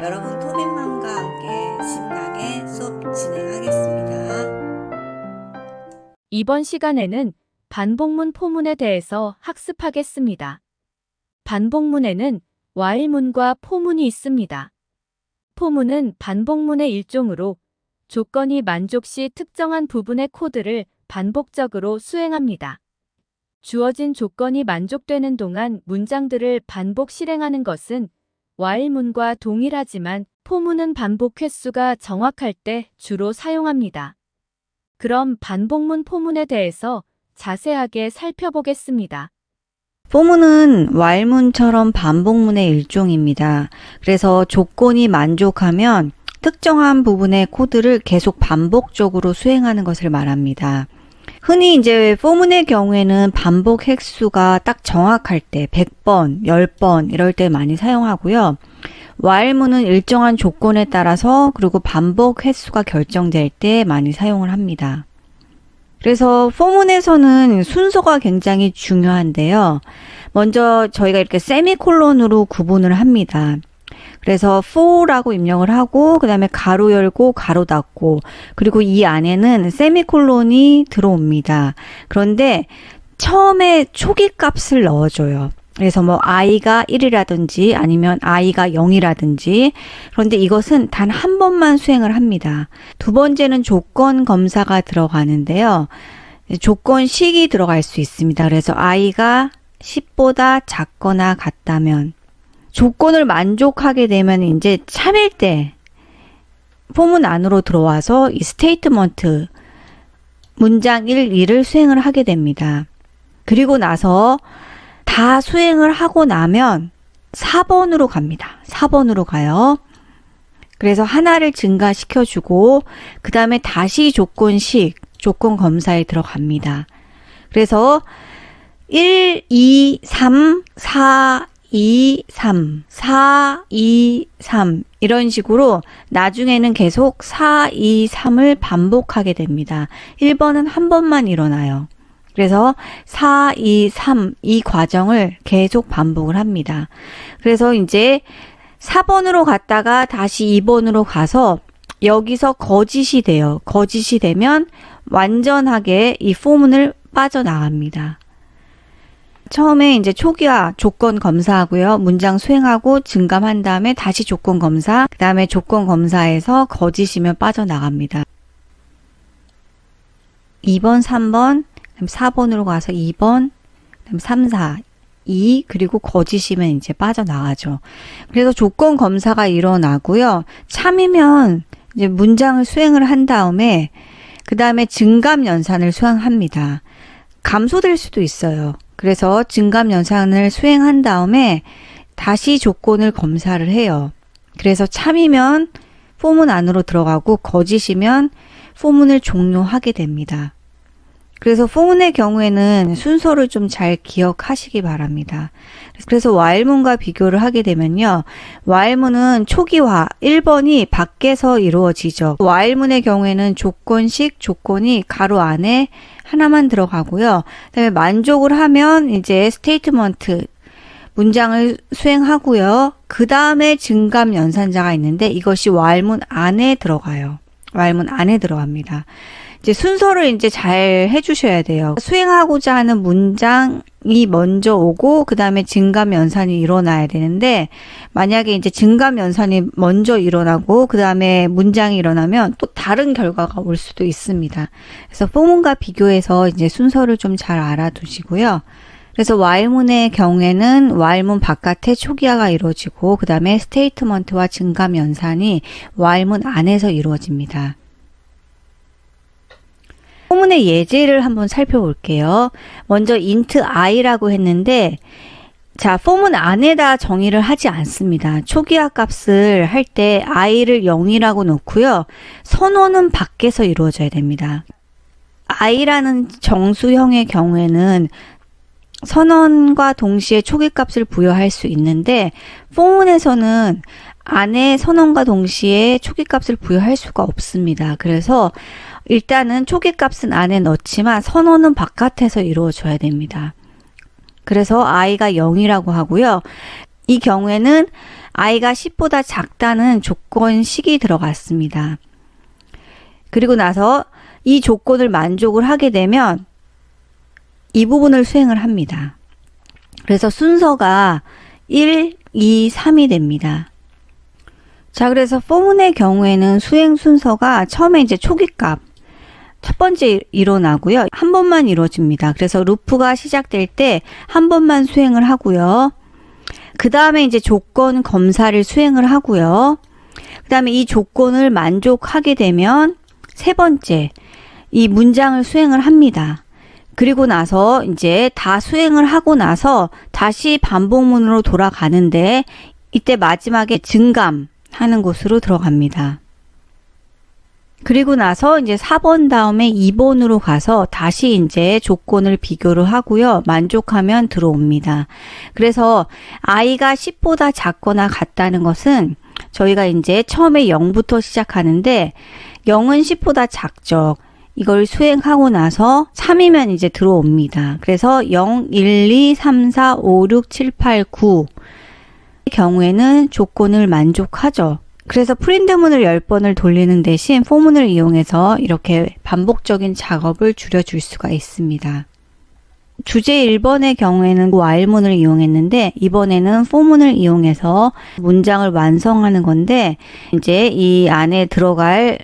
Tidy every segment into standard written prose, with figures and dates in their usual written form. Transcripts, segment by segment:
여러분 토민맘과 함께 신나게 수업 진행하겠습니다. 이번 시간에는 반복문 포문에 대해서 학습하겠습니다. 반복문에는 while문과 포문이 있습니다. 포문은 반복문의 일종으로 조건이 만족 시 특정한 부분의 코드를 반복적으로 수행합니다. 주어진 조건이 만족되는 동안 문장들을 반복 실행하는 것은 while문과 동일하지만 포문은 반복 횟수가 정확할 때 주로 사용합니다. 그럼 반복문 포문에 대해서 자세하게 살펴보겠습니다. 포문은 while문처럼 반복문의 일종입니다. 그래서 조건이 만족하면 특정한 부분의 코드를 계속 반복적으로 수행하는 것을 말합니다. 흔히 이제 포문의 경우에는 반복 횟수가 딱 정확할 때 100번, 10번 이럴 때 많이 사용하고요. while문은 일정한 조건에 따라서 그리고 반복 횟수가 결정될 때 많이 사용을 합니다. 그래서 포문에서는 순서가 굉장히 중요한데요. 먼저 저희가 이렇게 세미콜론으로 구분을 합니다. 그래서 for라고 입력을 하고 그 다음에 가로 열고 가로 닫고 그리고 이 안에는 세미콜론이 들어옵니다. 그런데 처음에 초기 값을 넣어줘요. 그래서 뭐 i가 1이라든지 아니면 i가 0이라든지 그런데 이것은 단 한 번만 수행을 합니다. 두 번째는 조건 검사가 들어가는데요. 조건식이 들어갈 수 있습니다. 그래서 i가 10보다 작거나 같다면 조건을 만족하게 되면 이제 참일 때 포문 안으로 들어와서 이 스테이트먼트 문장 1, 2를 수행을 하게 됩니다. 그리고 나서 다 수행을 하고 나면 4번으로 갑니다. 4번으로 가요. 그래서 하나를 증가시켜주고 그 다음에 다시 조건식, 조건 검사에 들어갑니다. 그래서 1, 2, 3, 4, 2, 3, 4, 2, 3 이런 식으로 나중에는 계속 4, 2, 3을 반복하게 됩니다. 1번은 한 번만 일어나요. 그래서 4, 2, 3 이 과정을 계속 반복을 합니다. 그래서 이제 4번으로 갔다가 다시 2번으로 가서 여기서 거짓이 돼요. 거짓이 되면 완전하게 이 포문을 빠져나갑니다. 처음에 이제 초기화 조건 검사하고요. 문장 수행하고 증감한 다음에 다시 조건 검사, 그 다음에 조건 검사에서 거짓이면 빠져나갑니다. 2번, 3번, 그다음 4번으로 가서 2번, 그다음 3, 4, 2, 그리고 거짓이면 이제 빠져나가죠. 그래서 조건 검사가 일어나고요. 참이면 이제 문장을 수행을 한 다음에 그 다음에 증감 연산을 수행합니다. 감소될 수도 있어요. 그래서 증감 연산을 수행한 다음에 다시 조건을 검사를 해요. 그래서 참이면 포문 안으로 들어가고 거짓이면 포문을 종료하게 됩니다. 그래서 포문의 경우에는 순서를 좀 잘 기억하시기 바랍니다. 그래서 while문과 비교를 하게 되면요. while문은 초기화 1번이 밖에서 이루어지죠. while문의 경우에는 조건식 조건이 가로 안에 하나만 들어가고요. 그다음에 만족을 하면 이제 스테이트먼트 문장을 수행하고요. 그 다음에 증감 연산자가 있는데 이것이 while문 안에 들어가요. while문 안에 들어갑니다. 이제 순서를 이제 잘 해주셔야 돼요. 수행하고자 하는 문장이 먼저 오고 그 다음에 증감 연산이 일어나야 되는데 만약에 이제 증감 연산이 먼저 일어나고 그 다음에 문장이 일어나면 또 다른 결과가 올 수도 있습니다. 그래서 포문과 비교해서 이제 순서를 좀 잘 알아두시고요. 그래서 while문의 경우에는 while문 바깥에 초기화가 이루어지고 그 다음에 스테이트먼트와 증감 연산이 while문 안에서 이루어집니다. 포문의 예제를 한번 살펴볼게요. 먼저 int i라고 했는데 자, 포문 안에다 정의를 하지 않습니다. 초기화 값을 할 때 i를 0이라고 놓고요. 선언은 밖에서 이루어져야 됩니다. i라는 정수형의 경우에는 선언과 동시에 초기 값을 부여할 수 있는데 포문에서는 안에 선언과 동시에 초기 값을 부여할 수가 없습니다. 그래서 일단은 초기 값은 안에 넣지만 선언은 바깥에서 이루어져야 됩니다. 그래서 i가 0이라고 하고요. 이 경우에는 i가 10보다 작다는 조건식이 들어갔습니다. 그리고 나서 이 조건을 만족을 하게 되면 이 부분을 수행을 합니다. 그래서 순서가 1, 2, 3이 됩니다. 자, 그래서 포문의 경우에는 수행 순서가 처음에 이제 초기값 첫 번째 일어나고요. 한 번만 이루어집니다. 그래서 루프가 시작될 때 한 번만 수행을 하고요. 그 다음에 이제 조건 검사를 수행을 하고요. 그 다음에 이 조건을 만족하게 되면 세 번째 이 문장을 수행을 합니다. 그리고 나서 이제 다 수행을 하고 나서 다시 반복문으로 돌아가는데 이때 마지막에 증감하는 곳으로 들어갑니다. 그리고 나서 이제 4번 다음에 2번으로 가서 다시 이제 조건을 비교를 하고요. 만족하면 들어옵니다. 그래서 i가 10보다 작거나 같다는 것은 저희가 이제 처음에 0부터 시작하는데 0은 10보다 작죠. 이걸 수행하고 나서 3이면 이제 들어옵니다. 그래서 0, 1, 2, 3, 4, 5, 6, 7, 8, 9 경우에는 조건을 만족하죠. 그래서 프린트문을 10번을 돌리는 대신 포문을 이용해서 이렇게 반복적인 작업을 줄여줄 수가 있습니다. 주제 1번의 경우에는 while문을 이용했는데 이번에는 for문을 이용해서 문장을 완성하는 건데 이제 이 안에 들어갈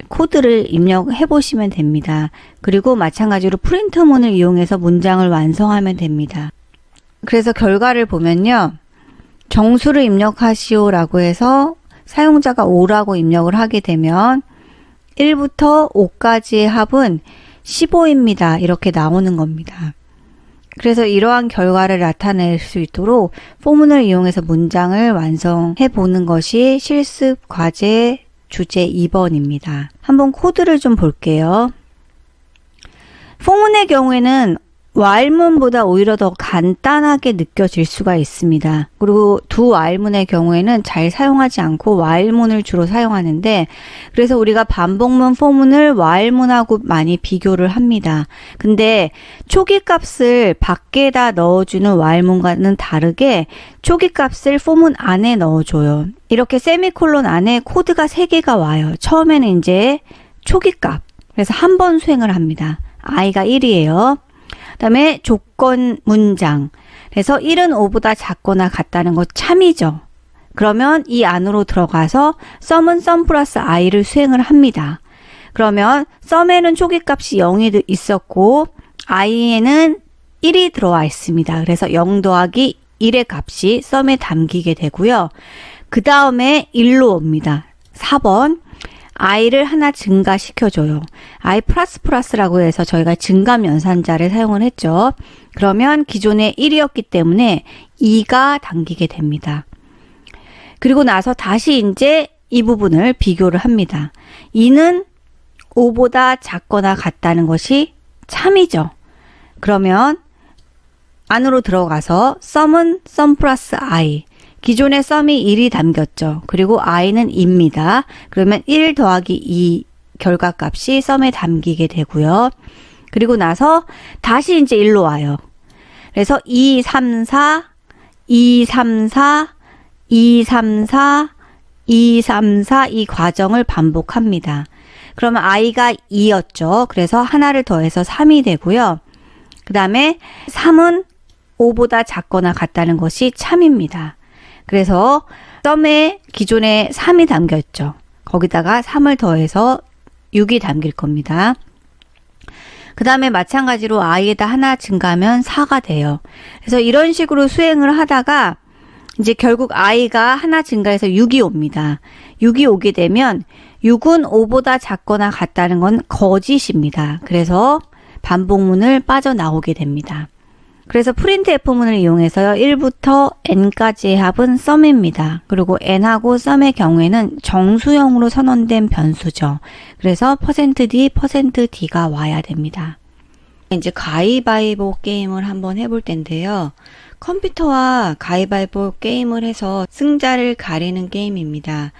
코드를 입력해 보시면 됩니다. 그리고 마찬가지로 프린트문을 이용해서 문장을 완성하면 됩니다. 그래서 결과를 보면요. 정수를 입력하시오라고 해서 사용자가 5라고 입력을 하게 되면 1부터 5까지의 합은 15입니다. 이렇게 나오는 겁니다. 그래서 이러한 결과를 나타낼 수 있도록 포문을 이용해서 문장을 완성해 보는 것이 실습 과제 주제 2번입니다. 한번 코드를 좀 볼게요. 포문의 경우에는 while문보다 오히려 더 간단하게 느껴질 수가 있습니다. 그리고 두 while문의 경우에는 잘 사용하지 않고 while문을 주로 사용하는데 그래서 우리가 반복문 포문을 while문하고 많이 비교를 합니다. 근데 초기값을 밖에다 넣어주는 while문과는 다르게 초기값을 포문 안에 넣어줘요. 이렇게 세미콜론 안에 코드가 3개가 와요. 처음에는 이제 초기값 그래서 한 번 수행을 합니다. i가 1이에요. 그 다음에 조건 문장 그래서 1은 5보다 작거나 같다는 거 참이죠. 그러면 이 안으로 들어가서 sum은 sum 플러스 i를 수행을 합니다. 그러면 sum에는 초기값이 0이 있었고 i에는 1이 들어와 있습니다. 그래서 0 더하기 1의 값이 sum에 담기게 되고요. 그 다음에 1로 옵니다. 4번 i를 하나 증가시켜줘요. i 플러스 플러스라고 해서 저희가 증감 연산자를 사용을 했죠. 그러면 기존에 1이었기 때문에 2가 담기게 됩니다. 그리고 나서 다시 이제 이 부분을 비교를 합니다. 2는 5보다 작거나 같다는 것이 참이죠. 그러면 안으로 들어가서 sum은 sum 플러스 i 기존의 sum이 1이 담겼죠. 그리고 i는 2입니다. 그러면 1 더하기 2 결과값이 sum에 담기게 되고요. 그리고 나서 다시 이제 1로 와요. 그래서 2, 3, 4, 2, 3, 4, 2, 3, 4, 2, 3, 4 이 과정을 반복합니다. 그러면 i가 2였죠. 그래서 하나를 더해서 3이 되고요. 그 다음에 3은 5보다 작거나 같다는 것이 참입니다. 그래서 sum에 기존에 3이 담겼죠. 거기다가 3을 더해서 6이 담길 겁니다. 그 다음에 마찬가지로 i에다 하나 증가하면 4가 돼요. 그래서 이런 식으로 수행을 하다가 이제 결국 i가 하나 증가해서 6이 옵니다. 6이 오게 되면 6은 5보다 작거나 같다는 건 거짓입니다. 그래서 반복문을 빠져나오게 됩니다. 그래서 printf문을 이용해서요. 1부터 n까지의 합은 sum입니다. 그리고 n하고 sum의 경우에는 정수형으로 선언된 변수죠. 그래서 %d, %d가 와야 됩니다. 이제 가위바위보 게임을 한번 해볼 텐데요. 컴퓨터와 가위바위보 게임을 해서 승자를 가리는 게임입니다.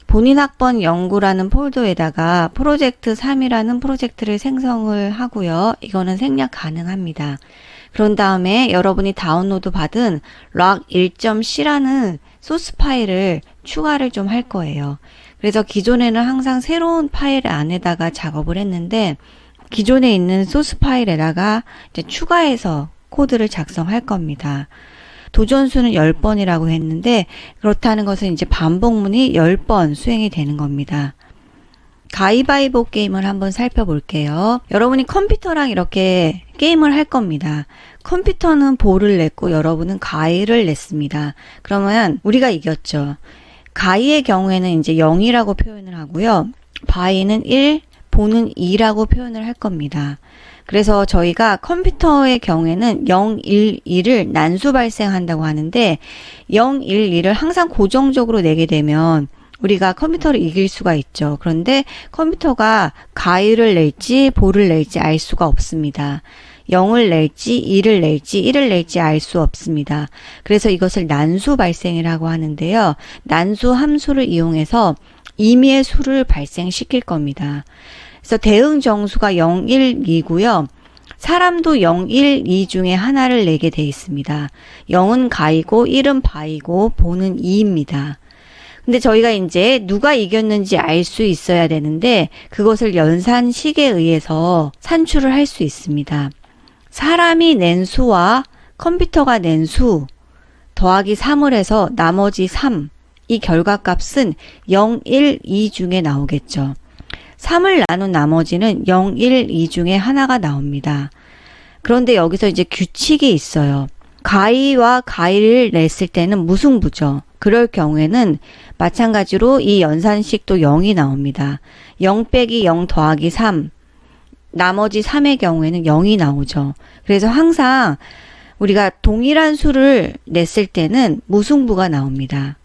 본인 학번 연구라는 폴더에다가 프로젝트 3이라는 프로젝트를 생성을 하고요. 이거는 생략 가능합니다. 그런 다음에 여러분이 다운로드 받은 rock1.c라는 소스 파일을 추가를 좀 할 거예요. 그래서 기존에는 항상 새로운 파일 안에다가 작업을 했는데 기존에 있는 소스 파일에다가 이제 추가해서 코드를 작성할 겁니다. 도전수는 10번이라고 했는데 그렇다는 것은 이제 반복문이 10번 수행이 되는 겁니다. 가위바위보 게임을 한번 살펴볼게요. 여러분이 컴퓨터랑 이렇게 게임을 할 겁니다. 컴퓨터는 볼을 냈고 여러분은 가위를 냈습니다. 그러면 우리가 이겼죠. 가위의 경우에는 이제 0이라고 표현을 하고요. 바위는 1, 보는 2라고 표현을 할 겁니다. 그래서 저희가 컴퓨터의 경우에는 0, 1, 2를 난수 발생한다고 하는데 0, 1, 2를 항상 고정적으로 내게 되면 우리가 컴퓨터를 이길 수가 있죠. 그런데 컴퓨터가 가위를 낼지 볼을 낼지 알 수가 없습니다. 0을 낼지 2를 낼지 1을 낼지 알 수 없습니다. 그래서 이것을 난수 발생이라고 하는데요. 난수 함수를 이용해서 임의의 수를 발생시킬 겁니다. 그래서 대응 정수가 0, 1, 2고요. 사람도 0, 1, 2 중에 하나를 내게 돼 있습니다. 0은 가이고 1은 바이고 보는 2입니다. 근데 저희가 이제 누가 이겼는지 알 수 있어야 되는데 그것을 연산식에 의해서 산출을 할 수 있습니다. 사람이 낸 수와 컴퓨터가 낸 수 더하기 3을 해서 나머지 3, 이 결과값은 0, 1, 2 중에 나오겠죠. 3을 나눈 나머지는 0, 1, 2 중에 하나가 나옵니다. 그런데 여기서 이제 규칙이 있어요. 가위와 가위를 냈을 때는 무승부죠. 그럴 경우에는 마찬가지로 이 연산식도 0이 나옵니다. 0 빼기 0 더하기 3, 나머지 3의 경우에는 0이 나오죠. 그래서 항상 우리가 동일한 수를 냈을 때는 무승부가 나옵니다.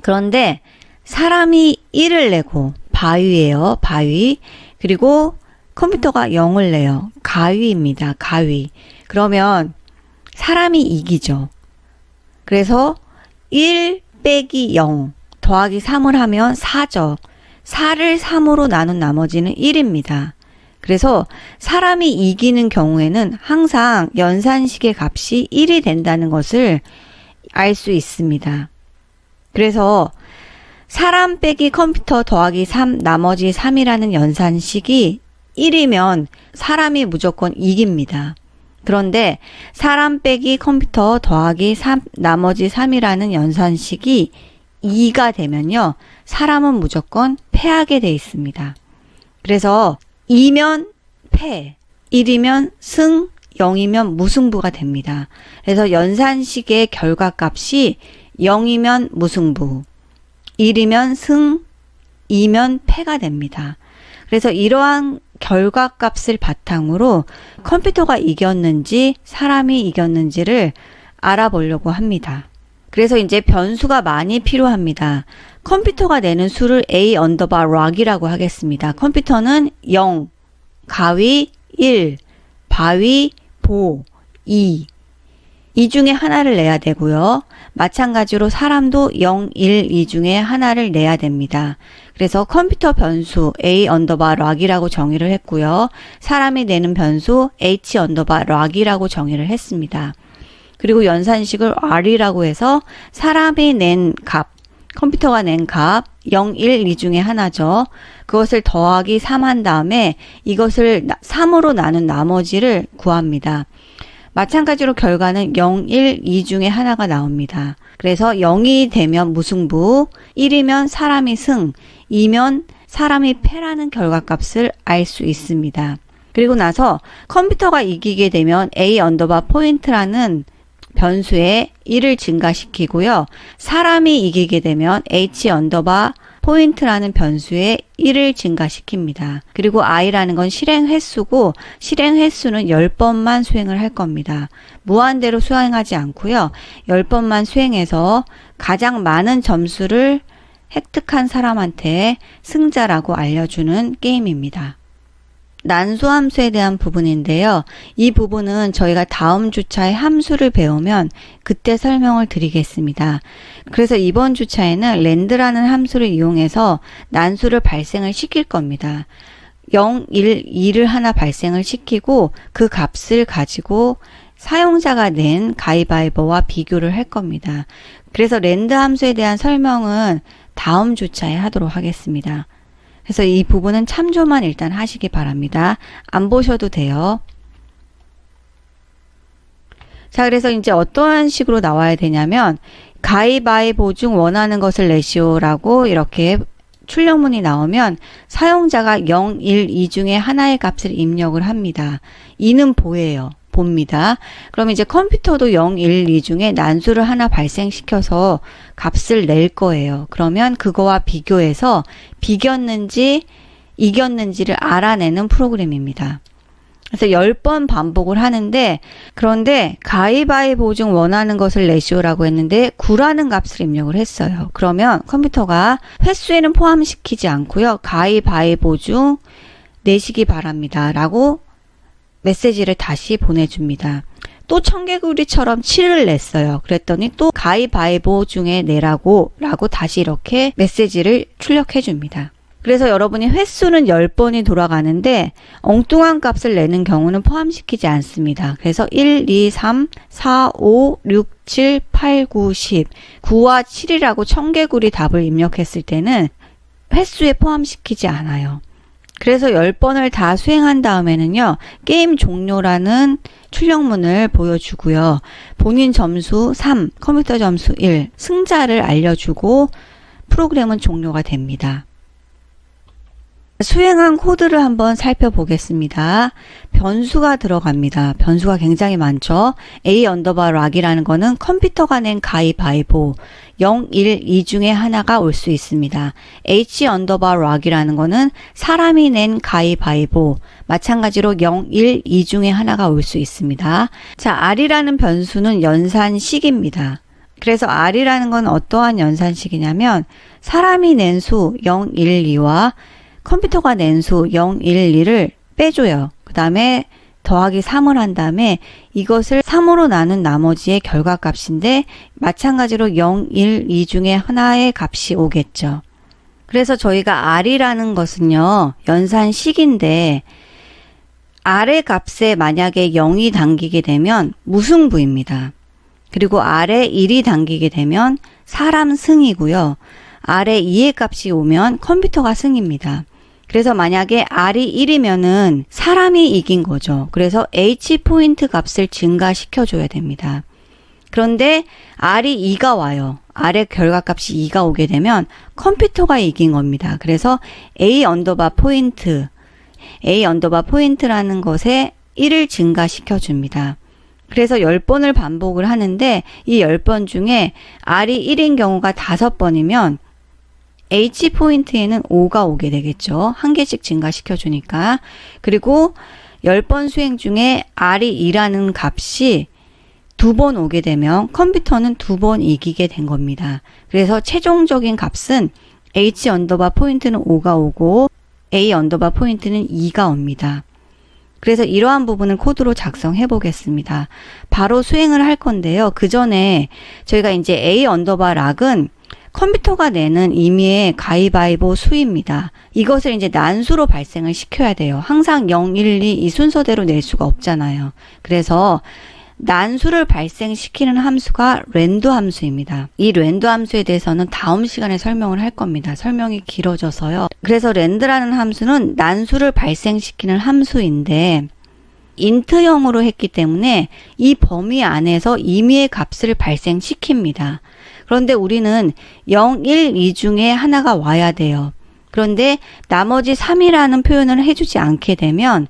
그런데 사람이 1을 내고 바위예요. 바위. 그리고 컴퓨터가 0을 내요. 가위입니다. 가위. 그러면 사람이 이기죠. 그래서 1 빼기 0 더하기 3을 하면 4죠. 4를 3으로 나눈 나머지는 1입니다. 그래서 사람이 이기는 경우에는 항상 연산식의 값이 1이 된다는 것을 알 수 있습니다. 그래서 사람 빼기 컴퓨터 더하기 3 나머지 3이라는 연산식이 1이면 사람이 무조건 이깁니다. 그런데 사람 빼기 컴퓨터 더하기 3 나머지 3이라는 연산식이 2가 되면요. 사람은 무조건 패하게 돼 있습니다. 그래서 2면 패, 1이면 승, 0이면 무승부가 됩니다. 그래서 연산식의 결과값이 0이면 무승부, 1이면 승, 2면 패가 됩니다. 그래서 이러한 결과값을 바탕으로 컴퓨터가 이겼는지 사람이 이겼는지를 알아보려고 합니다. 그래서 이제 변수가 많이 필요합니다. 컴퓨터가 내는 수를 A 언더바 rock이라고 하겠습니다. 컴퓨터는 0, 가위 1, 바위 보 2. 이 중에 하나를 내야 되고요. 마찬가지로 사람도 0, 1, 2 중에 하나를 내야 됩니다. 그래서 컴퓨터 변수 A 언더바 rock이라고 정의를 했고요. 사람이 내는 변수 H 언더바 rock이라고 정의를 했습니다. 그리고 연산식을 R이라고 해서 사람이 낸 값, 컴퓨터가 낸 값 0, 1, 2 중에 하나죠. 그것을 더하기 3 한 다음에 이것을 3으로 나눈 나머지를 구합니다. 마찬가지로 결과는 0, 1, 2 중에 하나가 나옵니다. 그래서 0이 되면 무승부, 1이면 사람이 승, 2면 사람이 패라는 결과값을 알 수 있습니다. 그리고 나서 컴퓨터가 이기게 되면 A 언더바 포인트라는 변수에 1을 증가시키고요. 사람이 이기게 되면 H 언더바 포인트라는 변수에 1을 증가시킵니다. 그리고 i라는 건 실행 횟수고 실행 횟수는 10번만 수행을 할 겁니다. 무한대로 수행하지 않고요. 10번만 수행해서 가장 많은 점수를 획득한 사람한테 승자라고 알려주는 게임입니다. 난수함수에 대한 부분인데요. 이 부분은 저희가 다음 주차에 함수를 배우면 그때 설명을 드리겠습니다. 그래서 이번 주차에는 랜드라는 함수를 이용해서 난수를 발생을 시킬 겁니다. 0, 1, 2를 하나 발생을 시키고 그 값을 가지고 사용자가 낸 가위바위보와 비교를 할 겁니다. 그래서 랜드 함수에 대한 설명은 다음 주차에 하도록 하겠습니다. 그래서 이 부분은 참조만 일단 하시기 바랍니다. 안 보셔도 돼요. 자, 그래서 이제 어떠한 식으로 나와야 되냐면 가위바위보 중 원하는 것을 내시오라고 이렇게 출력문이 나오면 사용자가 0, 1, 2 중에 하나의 값을 입력을 합니다. 2는 보예요. 봅니다. 그럼 이제 컴퓨터도 0, 1, 2 중에 난수를 하나 발생시켜서 값을 낼 거예요. 그러면 그거와 비교해서 비겼는지 이겼는지를 알아내는 프로그램입니다. 그래서 10번 반복을 하는데, 그런데 가위바위보 중 원하는 것을 내시오라고 했는데 9라는 값을 입력을 했어요. 그러면 컴퓨터가 횟수에는 포함시키지 않고요. 가위바위보 중 내시기 바랍니다 라고 메시지를 다시 보내줍니다. 또 청개구리처럼 7을 냈어요. 그랬더니 또 가위바위보 중에 내라고 다시 이렇게 메시지를 출력해 줍니다. 그래서 여러분이 횟수는 10번이 돌아가는데 엉뚱한 값을 내는 경우는 포함시키지 않습니다. 그래서 1, 2, 3, 4, 5, 6, 7, 8, 9, 10 9와 7이라고 청개구리 답을 입력했을 때는 횟수에 포함시키지 않아요. 그래서 10번을 다 수행한 다음에는요. 게임 종료라는 출력문을 보여주고요. 본인 점수 3, 컴퓨터 점수 1, 승자를 알려주고 프로그램은 종료가 됩니다. 수행한 코드를 한번 살펴보겠습니다. 변수가 들어갑니다. 변수가 굉장히 많죠. A_락이라는 거는 컴퓨터가 낸 가위바위보 0, 1, 2 중에 하나가 올 수 있습니다. H_락이라는 거는 사람이 낸 가위바위보 마찬가지로 0, 1, 2 중에 하나가 올 수 있습니다. 자, R이라는 변수는 연산식입니다. 그래서 R이라는 건 어떠한 연산식이냐면 사람이 낸 수 0, 1, 2와 컴퓨터가 낸 수 0, 1, 2를 빼줘요. 그 다음에 더하기 3을 한 다음에 이것을 3으로 나눈 나머지의 결과값인데 마찬가지로 0, 1, 2 중에 하나의 값이 오겠죠. 그래서 저희가 R이라는 것은요. 연산식인데 R의 값에 만약에 0이 담기게 되면 무승부입니다. 그리고 R에 1이 담기게 되면 사람 승이고요. R에 2의 값이 오면 컴퓨터가 승입니다. 그래서 만약에 R이 1이면은 사람이 이긴 거죠. 그래서 H 포인트 값을 증가시켜 줘야 됩니다. 그런데 R이 2가 와요. R의 결과값이 2가 오게 되면 컴퓨터가 이긴 겁니다. 그래서 A_포인트라는 것에 1을 증가시켜 줍니다. 그래서 10번을 반복을 하는데 이 10번 중에 R이 1인 경우가 5번이면 H포인트에는 5가 오게 되겠죠. 한 개씩 증가시켜 주니까. 그리고 10번 수행 중에 R이 2라는 값이 2번 오게 되면 컴퓨터는 2번 이기게 된 겁니다. 그래서 최종적인 값은 H_포인트는 5가 오고 A_포인트는 2가 옵니다. 그래서 이러한 부분을 코드로 작성해 보겠습니다. 바로 수행을 할 건데요. 그 전에 저희가 이제 A_락은 컴퓨터가 내는 임의의 가위바위보 수입니다. 이것을 이제 난수로 발생을 시켜야 돼요. 항상 0, 1, 2 이 순서대로 낼 수가 없잖아요. 그래서 난수를 발생시키는 함수가 랜드 함수입니다. 이 랜드 함수에 대해서는 다음 시간에 설명을 할 겁니다. 설명이 길어져서요. 그래서 랜드라는 함수는 난수를 발생시키는 함수인데 인트형으로 했기 때문에 이 범위 안에서 임의의 값을 발생시킵니다. 그런데 우리는 0, 1, 2 중에 하나가 와야 돼요. 그런데 나머지 3이라는 표현을 해주지 않게 되면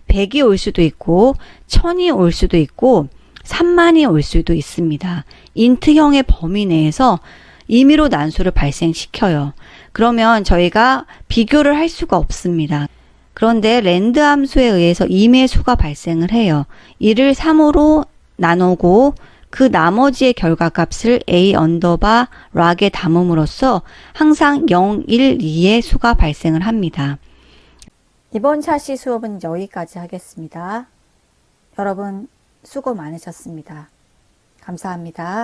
100이 올 수도 있고 1000이 올 수도 있고 3만이 올 수도 있습니다. 인트형의 범위 내에서 임의로 난수를 발생시켜요. 그러면 저희가 비교를 할 수가 없습니다. 그런데 랜드 함수에 의해서 임의 수가 발생을 해요. 이를 3으로 나누고 그 나머지의 결과값을 A_락에 담음으로써 항상 0, 1, 2의 수가 발생을 합니다. 이번 샤시 수업은 여기까지 하겠습니다. 여러분 수고 많으셨습니다. 감사합니다.